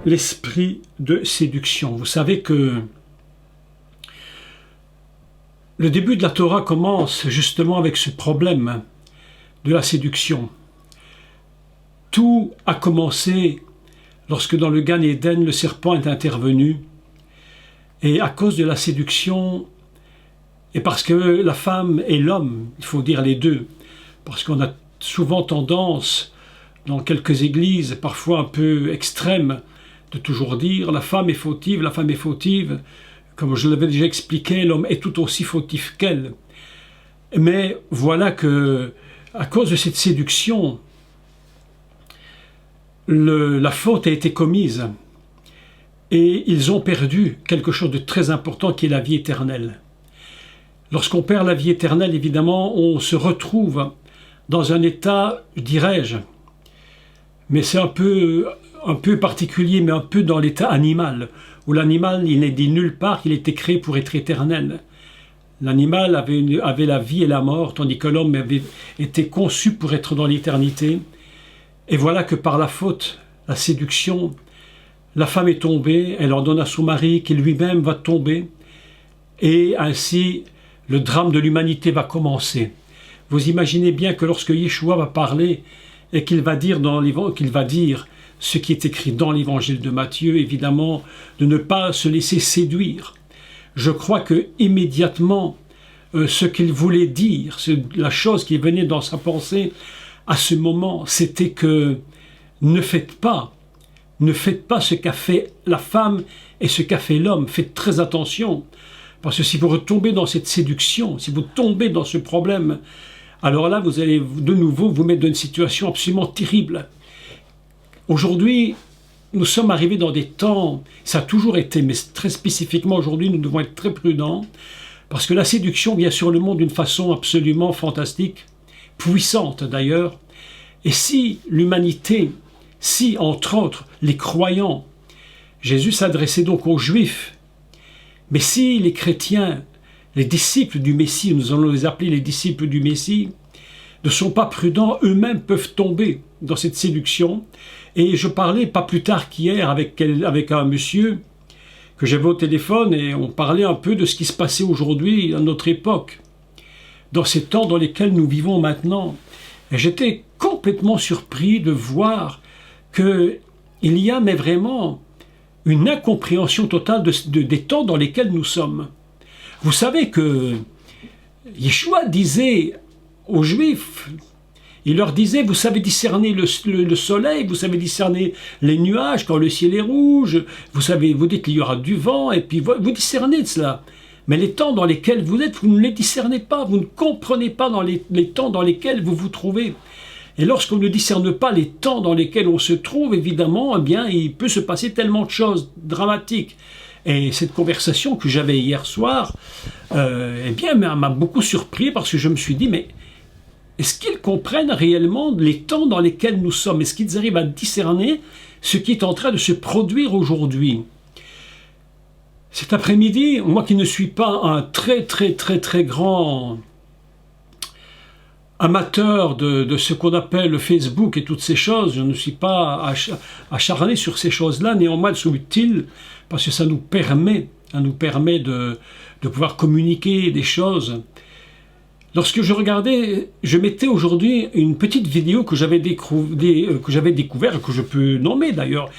l'esprit de séduction. Vous savez que le début de la Torah commence justement avec ce problème de la séduction. Tout a commencé lorsque dans le Gan Eden, le serpent est intervenu, et à cause de la séduction, et parce que la femme et l'homme, il faut dire les deux, parce qu'on a souvent tendance, dans quelques églises, parfois un peu extrêmes, de toujours dire la femme est fautive, la femme est fautive. Comme je l'avais déjà expliqué, l'homme est tout aussi fautif qu'elle. Mais voilà que, à cause de cette séduction, la faute a été commise et ils ont perdu quelque chose de très important qui est la vie éternelle. Lorsqu'on perd la vie éternelle, évidemment, on se retrouve dans un état, dirais-je, mais c'est un peu particulier, mais un peu dans l'état animal, où l'animal, il n'est dit nulle part qu'il était créé pour être éternel. L'animal avait la vie et la mort, tandis que l'homme avait été conçu pour être dans l'éternité. Et voilà que par la faute, la séduction, la femme est tombée, elle ordonne à son mari qui lui-même va tomber, et ainsi le drame de l'humanité va commencer. Vous imaginez bien que lorsque Yeshua va parler et qu'il va dire ce qui est écrit dans l'évangile de Matthieu, évidemment, de ne pas se laisser séduire. Je crois que immédiatement, ce qu'il voulait dire, la chose qui venait dans sa pensée à ce moment, c'était que ne faites pas ce qu'a fait la femme et ce qu'a fait l'homme. Faites très attention, parce que si vous retombez dans cette séduction, si vous tombez dans ce problème, alors là, vous allez de nouveau vous mettre dans une situation absolument terrible. Aujourd'hui, nous sommes arrivés dans des temps, ça a toujours été, mais très spécifiquement aujourd'hui, nous devons être très prudents, parce que la séduction vient sur le monde d'une façon absolument fantastique, puissante d'ailleurs. Et si l'humanité, si entre autres les croyants, Jésus s'adressait donc aux Juifs, mais si les chrétiens, les disciples du Messie, nous allons les appeler les disciples du Messie, ne sont pas prudents, eux-mêmes peuvent tomber dans cette séduction. Et je parlais pas plus tard qu'hier avec un monsieur que j'avais au téléphone et on parlait un peu de ce qui se passait aujourd'hui à notre époque, dans ces temps dans lesquels nous vivons maintenant. Et j'étais complètement surpris de voir qu'il y a mais vraiment une incompréhension totale des temps dans lesquels nous sommes. Vous savez que Yeshua disait aux Juifs, il leur disait, vous savez discerner le soleil, vous savez discerner les nuages quand le ciel est rouge, vous dites qu'il y aura du vent, et puis vous discernez de cela. Mais les temps dans lesquels vous êtes, vous ne les discernez pas, vous ne comprenez pas dans les temps dans lesquels vous vous trouvez. Et lorsqu'on ne discerne pas les temps dans lesquels on se trouve, évidemment, eh bien, il peut se passer tellement de choses dramatiques. Et cette conversation que j'avais hier soir, eh bien, m'a beaucoup surpris parce que je me suis dit, mais est-ce qu'ils comprennent réellement les temps dans lesquels nous sommes? Est-ce qu'ils arrivent à discerner ce qui est en train de se produire aujourd'hui? Cet après-midi, moi qui ne suis pas un très grand amateur de ce qu'on appelle Facebook et toutes ces choses, je ne suis pas acharné sur ces choses-là, néanmoins elles sont utiles parce que ça nous permet de pouvoir communiquer des choses. Lorsque je regardais, je mettais aujourd'hui une petite vidéo que j'avais découvert, que je peux nommer d'ailleurs,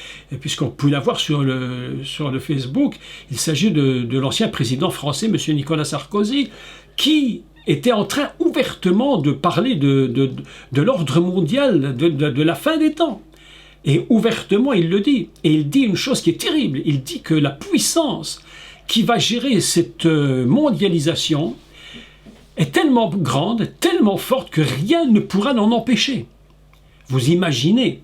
puisqu'on peut la voir sur le Facebook. Il s'agit de l'ancien président français, M. Nicolas Sarkozy, qui était en train ouvertement de parler de l'ordre mondial, de la fin des temps. Et ouvertement, il le dit. Et il dit une chose qui est terrible. Il dit que la puissance qui va gérer cette mondialisation est tellement grande, tellement forte que rien ne pourra l'en empêcher. Vous imaginez,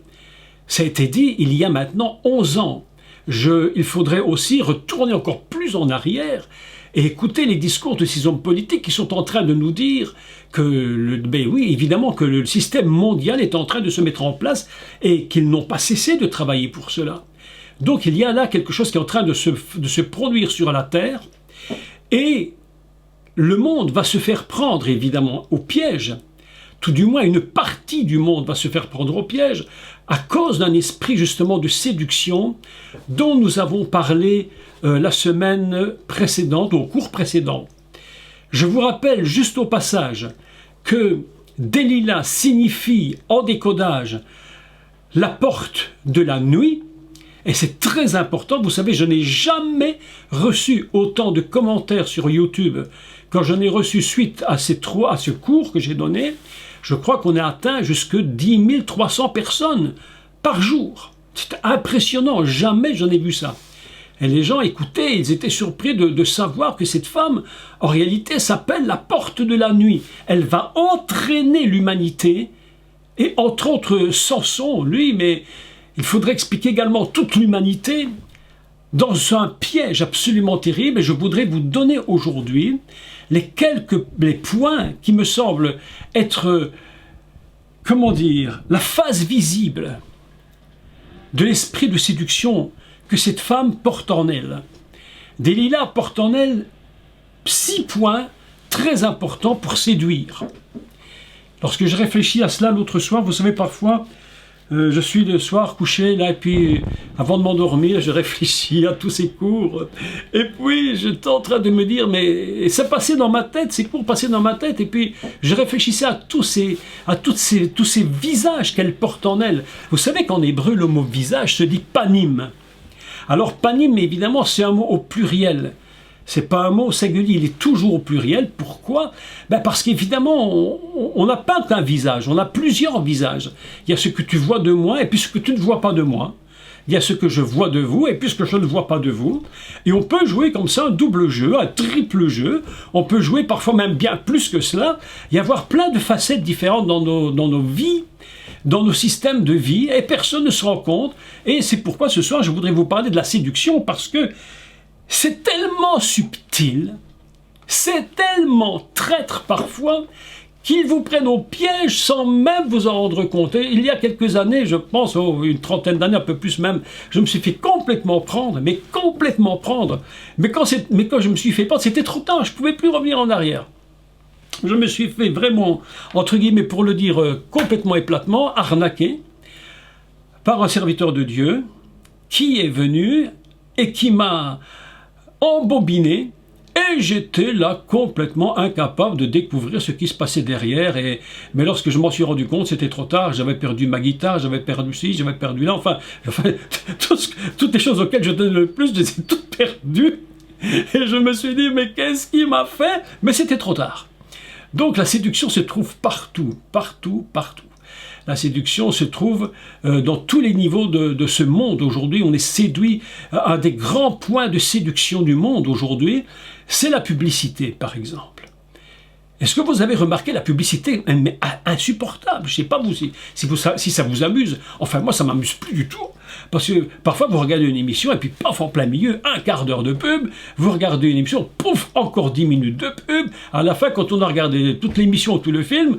ça a été dit il y a maintenant 11 ans. Il faudrait aussi retourner encore plus en arrière et écouter les discours de ces hommes politiques qui sont en train de nous dire que, oui, évidemment que le système mondial est en train de se mettre en place et qu'ils n'ont pas cessé de travailler pour cela. Donc il y a là quelque chose qui est en train de se produire sur la Terre et le monde va se faire prendre évidemment au piège. tout du moins une partie du monde va se faire prendre au piège à cause d'un esprit justement de séduction dont nous avons parlé la semaine précédente, au cours précédent. Je vous rappelle juste au passage que Delilah signifie en décodage la porte de la nuit, et c'est très important. Vous savez, je n'ai jamais reçu autant de commentaires sur YouTube quand j'en ai reçu suite à ce cours que j'ai donné. Je crois qu'on a atteint jusque 10 300 personnes par jour. C'est impressionnant, jamais j'en ai vu ça. Et les gens écoutaient, ils étaient surpris de savoir que cette femme, en réalité, s'appelle la porte de la nuit. Elle va entraîner l'humanité, et entre autres Samson, lui, mais il faudrait expliquer également toute l'humanité dans un piège absolument terrible. Et je voudrais vous donner aujourd'hui les points qui me semblent être, comment dire, la face visible de l'esprit de séduction que cette femme porte en elle. Delilah porte en elle 6 points très importants pour séduire. Lorsque je réfléchis à cela l'autre soir, vous savez, parfois, je suis le soir couché là, et puis avant de m'endormir, je réfléchis à tous ces cours, et puis j'étais en train de me dire, mais ça passait dans ma tête, ces cours passaient dans ma tête, et puis je réfléchissais à tous ces visages qu'elle porte en elle. Vous savez qu'en hébreu, le mot visage se dit panim. Alors panim, évidemment, c'est un mot au pluriel. C'est pas un mot singulier, il est toujours au pluriel. Pourquoi? Parce qu'évidemment, on n'a pas qu'un visage, on a plusieurs visages. Il y a ce que tu vois de moi et puis ce que tu ne vois pas de moi. Il y a ce que je vois de vous et puis ce que je ne vois pas de vous. Et on peut jouer comme ça un double jeu, un triple jeu. On peut jouer parfois même bien plus que cela. Il y avoir plein de facettes différentes dans nos vies, dans nos systèmes de vie, et personne ne se rend compte. Et c'est pourquoi ce soir, je voudrais vous parler de la séduction, parce que c'est tellement subtil, c'est tellement traître parfois, qu'ils vous prennent au piège sans même vous en rendre compte. Et il y a quelques années, je pense, une trentaine d'années, un peu plus même, je me suis fait complètement prendre, mais complètement prendre. Mais quand je me suis fait prendre, c'était trop tard, je ne pouvais plus revenir en arrière. Je me suis fait vraiment, entre guillemets, pour le dire complètement et platement, arnaquer par un serviteur de Dieu qui est venu et qui m'a embobiné, et j'étais là complètement incapable de découvrir ce qui se passait derrière. Mais lorsque je m'en suis rendu compte, c'était trop tard. J'avais perdu ma guitare, j'avais perdu ci, j'avais perdu là, enfin toutes les choses auxquelles je tenais le plus, je les ai toutes perdues. Et je me suis dit, mais qu'est-ce qui m'a fait? Mais c'était trop tard. Donc la séduction se trouve partout, partout, partout. La séduction se trouve dans tous les niveaux de ce monde aujourd'hui. On est séduit. Un des grands points de séduction du monde aujourd'hui, c'est la publicité, par exemple. Est-ce que vous avez remarqué la publicité insupportable? Je ne sais pas vous, si ça vous amuse. Enfin, moi, ça ne m'amuse plus du tout. Parce que parfois, vous regardez une émission et puis, paf, en plein milieu, un quart d'heure de pub. Vous regardez une émission, pouf, encore 10 minutes de pub. À la fin, quand on a regardé toute l'émission, tout le film,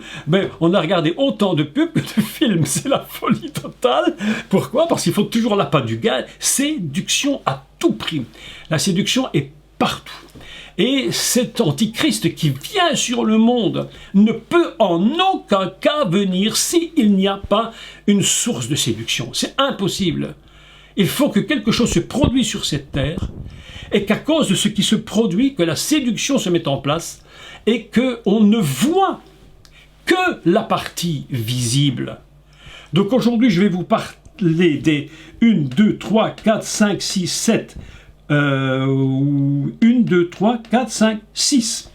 on a regardé autant de pubs que de films. C'est la folie totale. Pourquoi? Parce qu'il faut toujours l'appât du gain. Séduction à tout prix. La séduction est partout. Et cet antichrist qui vient sur le monde ne peut en aucun cas venir s'il n'y a pas une source de séduction. C'est impossible. Il faut que quelque chose se produise sur cette terre, et qu'à cause de ce qui se produit, que la séduction se mette en place, et qu'on ne voit que la partie visible. Donc aujourd'hui, je vais vous parler des 1, 2, 3, 4, 5, 6, 7... 1, 2, 3, 4, 5, 6.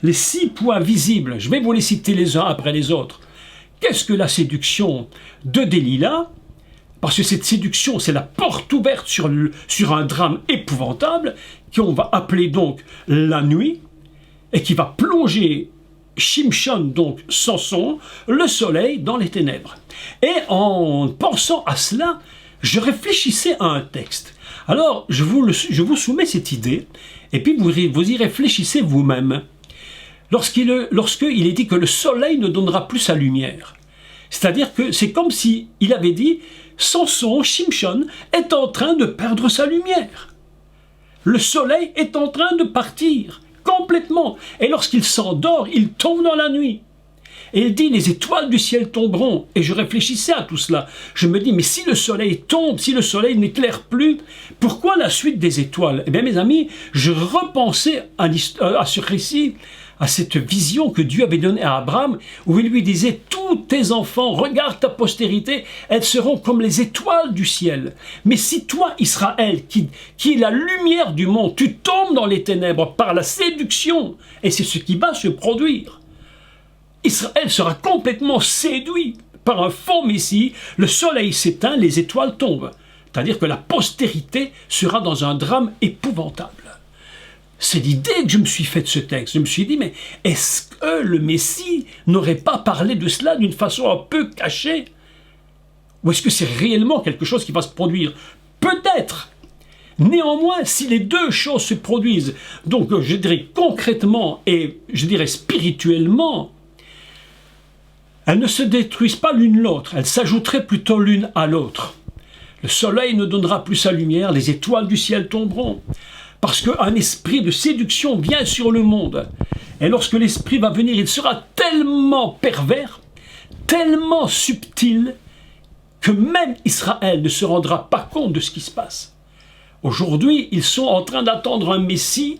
Les 6 points visibles, je vais vous les citer les uns après les autres. Qu'est-ce que la séduction de Delilah? Parce que cette séduction, c'est la porte ouverte sur un drame épouvantable, qu'on va appeler donc la nuit, et qui va plonger Shimshon, donc Samson, le soleil, dans les ténèbres. Et en pensant à cela, je réfléchissais à un texte. Alors, je vous soumets cette idée, et puis vous y réfléchissez vous-même. Lorsqu'il est dit que le soleil ne donnera plus sa lumière, c'est-à-dire que c'est comme s'il avait dit « Samson, Shimshon, est en train de perdre sa lumière. Le soleil est en train de partir complètement, et lorsqu'il s'endort, il tombe dans la nuit. » Et il dit, les étoiles du ciel tomberont. Et je réfléchissais à tout cela. Je me dis, mais si le soleil tombe, si le soleil n'éclaire plus, pourquoi la suite des étoiles? Eh bien, mes amis, je repensais à ce récit, à cette vision que Dieu avait donnée à Abraham, où il lui disait, tous tes enfants, regarde ta postérité, elles seront comme les étoiles du ciel. Mais si toi, Israël, qui est la lumière du monde, tu tombes dans les ténèbres par la séduction, et c'est ce qui va se produire, Israël sera complètement séduit par un faux Messie, le soleil s'éteint, les étoiles tombent. C'est-à-dire que la postérité sera dans un drame épouvantable. C'est l'idée que je me suis fait de ce texte. Je me suis dit, mais est-ce que le Messie n'aurait pas parlé de cela d'une façon un peu cachée? Ou est-ce que c'est réellement quelque chose qui va se produire? Peut-être. Néanmoins, si les deux choses se produisent, donc je dirais concrètement et je dirais spirituellement, elles ne se détruisent pas l'une l'autre, elles s'ajouteraient plutôt l'une à l'autre. Le soleil ne donnera plus sa lumière, les étoiles du ciel tomberont. Parce qu'un esprit de séduction vient sur le monde. Et lorsque l'esprit va venir, il sera tellement pervers, tellement subtil, que même Israël ne se rendra pas compte de ce qui se passe. Aujourd'hui, ils sont en train d'attendre un Messie,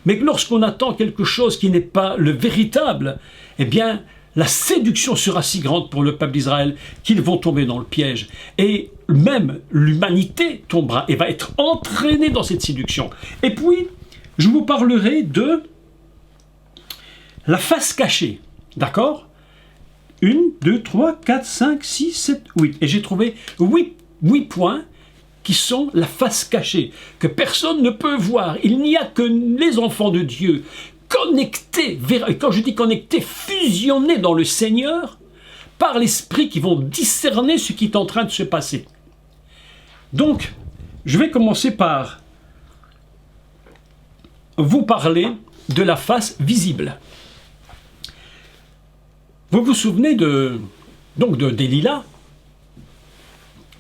mais lorsqu'on attend quelque chose qui n'est pas le véritable, eh bien, la séduction sera si grande pour le peuple d'Israël qu'ils vont tomber dans le piège. Et même l'humanité tombera et va être entraînée dans cette séduction. Et puis, je vous parlerai de la face cachée. D'accord? 1, 2, 3, 4, 5, 6, 7, 8. Et j'ai trouvé 8 points qui sont la face cachée, que personne ne peut voir. Il n'y a que les enfants de Dieu connectés, et quand je dis connectés, fusionnés dans le Seigneur, par l'Esprit qui vont discerner ce qui est en train de se passer. Donc, je vais commencer par vous parler de la face visible. Vous vous souvenez de Delilah?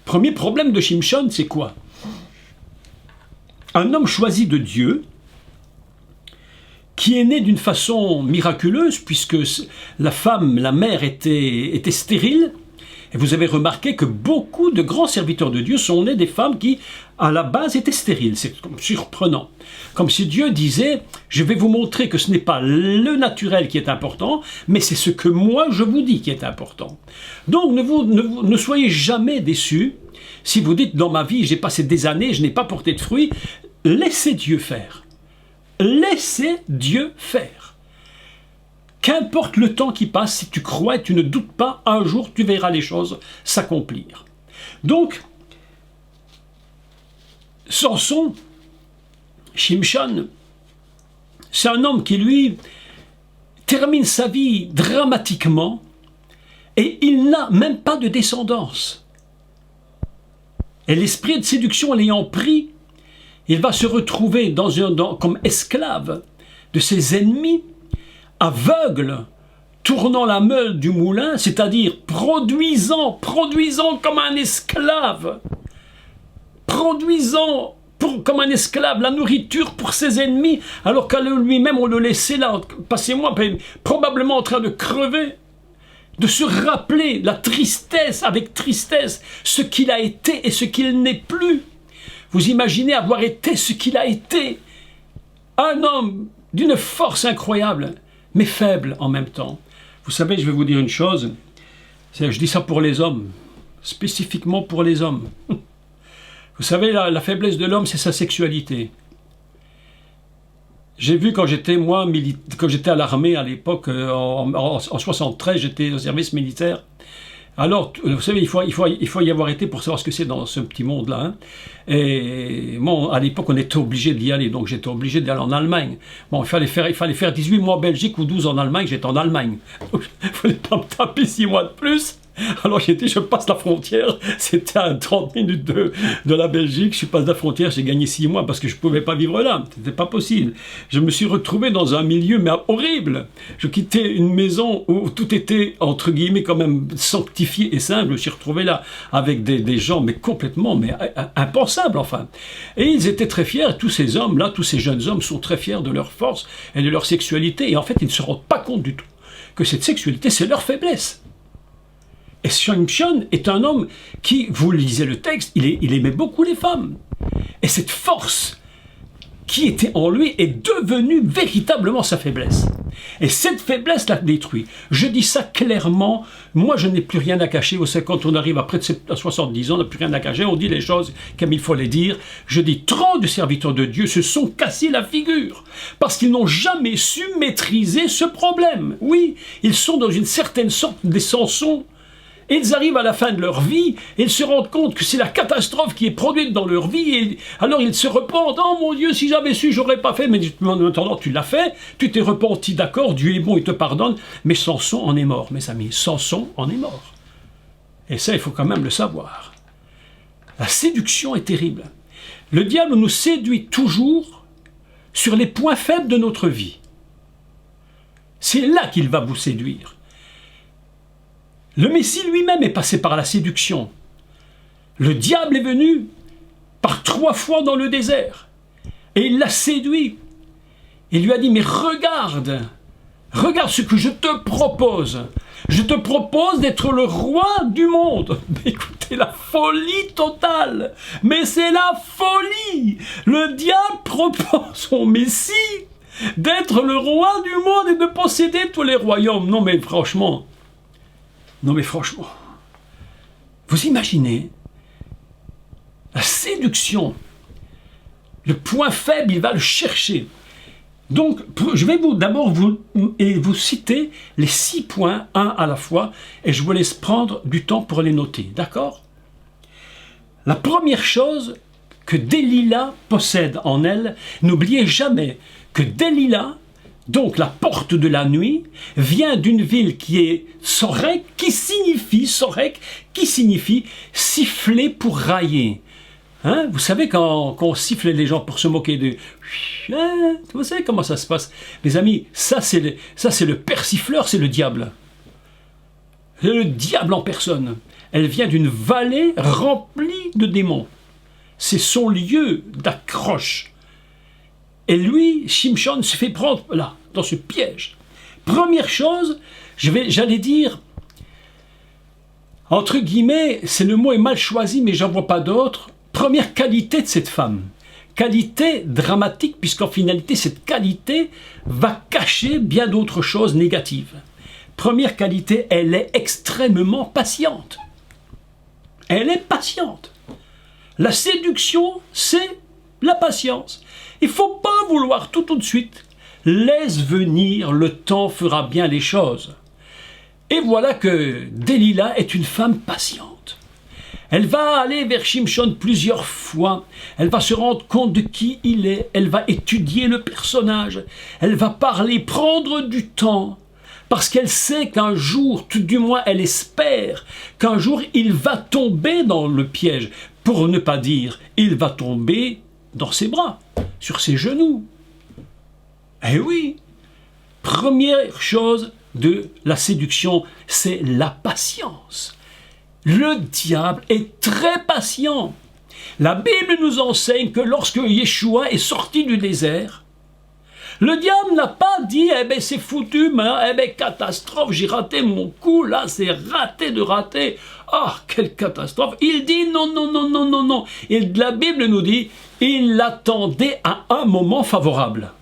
Premier problème de Shimshon, c'est quoi? Un homme choisi de Dieu, qui est né d'une façon miraculeuse, puisque la femme, la mère, était stérile. Et vous avez remarqué que beaucoup de grands serviteurs de Dieu sont nés des femmes qui, à la base, étaient stériles. C'est surprenant. Comme si Dieu disait, je vais vous montrer que ce n'est pas le naturel qui est important, mais c'est ce que moi je vous dis qui est important. Donc ne soyez jamais déçus. Si vous dites, dans ma vie, j'ai passé des années, je n'ai pas porté de fruits, laissez Dieu faire. Laissez Dieu faire. Qu'importe le temps qui passe, si tu crois et tu ne doutes pas, un jour tu verras les choses s'accomplir. Donc, Samson, Shimshon, c'est un homme qui, lui, termine sa vie dramatiquement et il n'a même pas de descendance. Et l'esprit de séduction l'ayant pris, il va se retrouver comme esclave de ses ennemis, aveugle, tournant la meule du moulin, c'est-à-dire produisant comme un esclave, produisant comme un esclave la nourriture pour ses ennemis, alors qu'à lui-même on le laissait là, passez-moi, probablement en train de crever, de se rappeler la tristesse, avec tristesse, ce qu'il a été et ce qu'il n'est plus. Vous imaginez avoir été ce qu'il a été, un homme d'une force incroyable, mais faible en même temps. Vous savez, je vais vous dire une chose, je dis ça pour les hommes, spécifiquement pour les hommes. Vous savez, la faiblesse de l'homme, c'est sa sexualité. J'ai vu quand j'étais à l'armée à l'époque, en 73, j'étais au service militaire. Alors, vous savez, il faut y avoir été pour savoir ce que c'est dans ce petit monde-là. Hein. Et bon, à l'époque, on était obligé d'y aller, donc j'étais obligé d'aller en Allemagne. Bon, il fallait faire 18 mois en Belgique ou 12 en Allemagne, j'étais en Allemagne. Donc, il ne fallait pas me taper 6 mois de plus. Alors je passe la frontière, c'était à 30 minutes de la Belgique, je passe la frontière, j'ai gagné 6 mois parce que je ne pouvais pas vivre là, c'était pas possible. Je me suis retrouvé dans un milieu mais horrible. Je quittais une maison où tout était entre guillemets quand même sanctifié et simple, je me suis retrouvé là avec des gens mais complètement impensables enfin. Et ils étaient très fiers, tous ces hommes là, tous ces jeunes hommes sont très fiers de leur force et de leur sexualité et en fait ils ne se rendent pas compte du tout que cette sexualité, c'est leur faiblesse. Et Shimshon est un homme qui, vous lisez le texte, il aimait beaucoup les femmes. Et cette force qui était en lui est devenue véritablement sa faiblesse. Et cette faiblesse l'a détruit. Je dis ça clairement, moi je n'ai plus rien à cacher. Vous savez, quand on arrive à près de 70 ans, on n'a plus rien à cacher, on dit les choses comme il faut les dire. Je dis, trop de serviteurs de Dieu se sont cassés la figure, parce qu'ils n'ont jamais su maîtriser ce problème. Oui, ils sont dans une certaine sorte des Samson. Et ils arrivent à la fin de leur vie, et ils se rendent compte que c'est la catastrophe qui est produite dans leur vie, et alors ils se repentent. Oh mon Dieu, si j'avais su, j'aurais pas fait. Mais en attendant, tu l'as fait, tu t'es repenti, d'accord, Dieu est bon, il te pardonne. Mais Samson en est mort, mes amis. Samson en est mort. Et ça, il faut quand même le savoir. La séduction est terrible. Le diable nous séduit toujours sur les points faibles de notre vie. C'est là qu'il va vous séduire. Le Messie lui-même est passé par la séduction. Le diable est venu par 3 fois dans le désert. Et il l'a séduit. Il lui a dit, mais regarde ce que je te propose. Je te propose d'être le roi du monde. Mais écoutez, la folie totale. Mais c'est la folie. Le diable propose au Messie d'être le roi du monde et de posséder tous les royaumes. Non mais franchement, vous imaginez la séduction, le point faible, il va le chercher. Donc, je vais d'abord vous citer les 6 points, un à la fois, et je vous laisse prendre du temps pour les noter, d'accord? La première chose que Delilah possède en elle, n'oubliez jamais que Delilah, donc la porte de la nuit, vient d'une ville qui est Sorek, qui signifie siffler pour railler. Hein? Vous savez quand on siffle les gens pour se moquer de... Vous savez comment ça se passe? Les amis, ça c'est le persifleur, c'est le diable. C'est le diable en personne. Elle vient d'une vallée remplie de démons. C'est son lieu d'accroche. Et lui, Shimshon, se fait prendre là, dans ce piège. Première chose, j'allais dire, entre guillemets, le mot est mal choisi, mais j'en vois pas d'autre. Première qualité de cette femme. Qualité dramatique, puisqu'en finalité, cette qualité va cacher bien d'autres choses négatives. Première qualité, elle est extrêmement patiente. Elle est patiente. La séduction, c'est la patience. Il ne faut pas vouloir tout de suite. Laisse venir, le temps fera bien les choses. Et voilà que Delilah est une femme patiente. Elle va aller vers Shimshon plusieurs fois. Elle va se rendre compte de qui il est. Elle va étudier le personnage. Elle va parler, prendre du temps. Parce qu'elle sait qu'un jour, tout du moins elle espère, qu'un jour il va tomber dans le piège. Pour ne pas dire, il va tomber dans ses bras, sur ses genoux. Eh oui, première chose de la séduction, c'est la patience. Le diable est très patient. La Bible nous enseigne que lorsque Yeshua est sorti du désert, le diable n'a pas dit « Eh bien c'est foutu, mais, catastrophe, j'ai raté mon coup, là c'est raté de rater. Ah, quelle catastrophe !» Il dit « Non, non, non, non, non, non. » Et la Bible nous dit « Il l'attendait à un moment favorable. »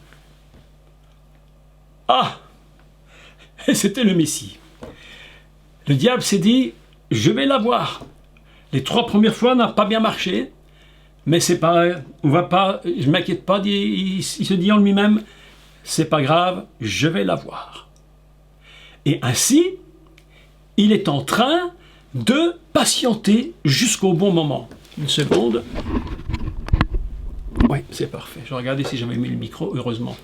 Ah, et c'était le Messie. Le diable s'est dit « Je vais l'avoir. » Les 3 premières fois n'ont pas bien marché, mais c'est pas, on va pas, je m'inquiète pas, il se dit en lui-même « C'est pas grave, je vais l'avoir. » Et ainsi, il est en train de patienter jusqu'au bon moment. Une seconde. Oui, c'est parfait. Je regardais si j'avais mis le micro, heureusement.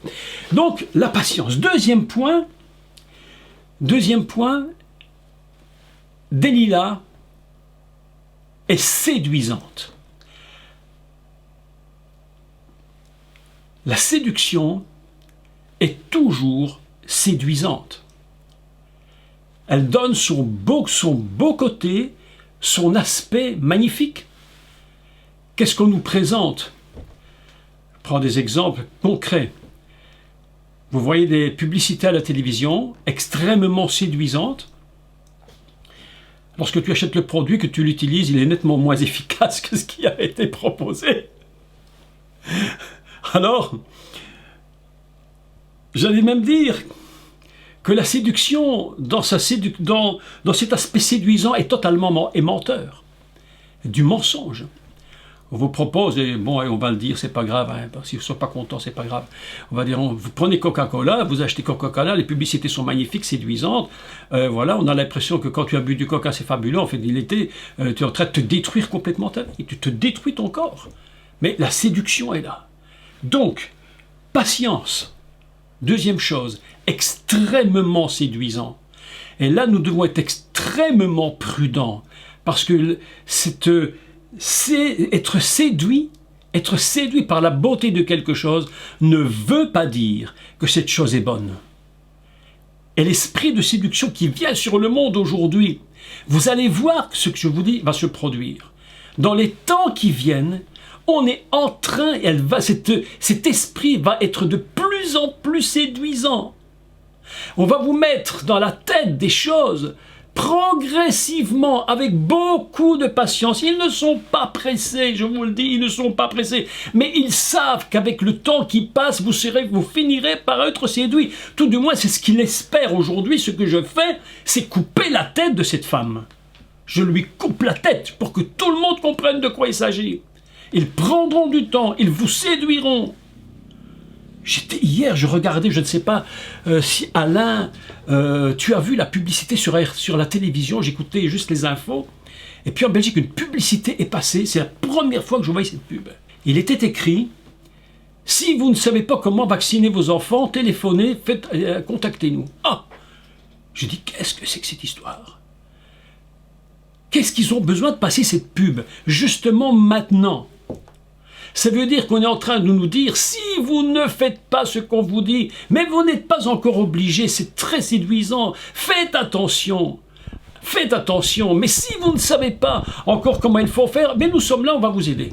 Donc, la patience. Deuxième point, Delilah est séduisante. La séduction est toujours séduisante. Elle donne son beau côté, son aspect magnifique. Qu'est-ce qu'on nous présente? Je prends des exemples concrets. Vous voyez des publicités à la télévision extrêmement séduisantes. Lorsque tu achètes le produit, que tu l'utilises, il est nettement moins efficace que ce qui a été proposé. Alors, j'allais même dire que la séduction, dans cet aspect séduisant, est totalement menteur. Du mensonge. On vous propose, et bon, on va le dire, c'est pas grave, hein, si vous ne êtes pas content, c'est pas grave. On va dire, vous prenez Coca-Cola, vous achetez Coca-Cola, les publicités sont magnifiques, séduisantes. Voilà, on a l'impression que quand tu as bu du Coca, c'est fabuleux. En fait, tu es en train de te détruire complètement ta vie. Tu te détruis ton corps. Mais la séduction est là. Donc, patience. Deuxième chose, extrêmement séduisant. Et là, nous devons être extrêmement prudents. Parce que être séduit par la beauté de quelque chose ne veut pas dire que cette chose est bonne. Et l'esprit de séduction qui vient sur le monde aujourd'hui, vous allez voir que ce que je vous dis va se produire. Dans les temps qui viennent, on est en train, cet esprit va être de plus en plus séduisant. On va vous mettre dans la tête des choses progressivement, avec beaucoup de patience. Ils ne sont pas pressés, je vous le dis, ils ne sont pas pressés. Mais ils savent qu'avec le temps qui passe, vous finirez par être séduits. Tout du moins, c'est ce qu'ils espèrent aujourd'hui. Ce que je fais, c'est couper la tête de cette femme. Je lui coupe la tête pour que tout le monde comprenne de quoi il s'agit. Ils prendront du temps, ils vous séduiront. Hier, je regardais, je ne sais pas si Alain, tu as vu la publicité sur la télévision, j'écoutais juste les infos, et puis en Belgique, une publicité est passée, c'est la première fois que je voyais cette pub. Il était écrit, si vous ne savez pas comment vacciner vos enfants, téléphonez, contactez-nous. Ah, je dis, qu'est-ce que c'est que cette histoire? Qu'est-ce qu'ils ont besoin de passer cette pub, justement maintenant? Ça veut dire qu'on est en train de nous dire, si vous ne faites pas ce qu'on vous dit, mais vous n'êtes pas encore obligé, c'est très séduisant, faites attention, mais si vous ne savez pas encore comment il faut faire, mais nous sommes là, on va vous aider.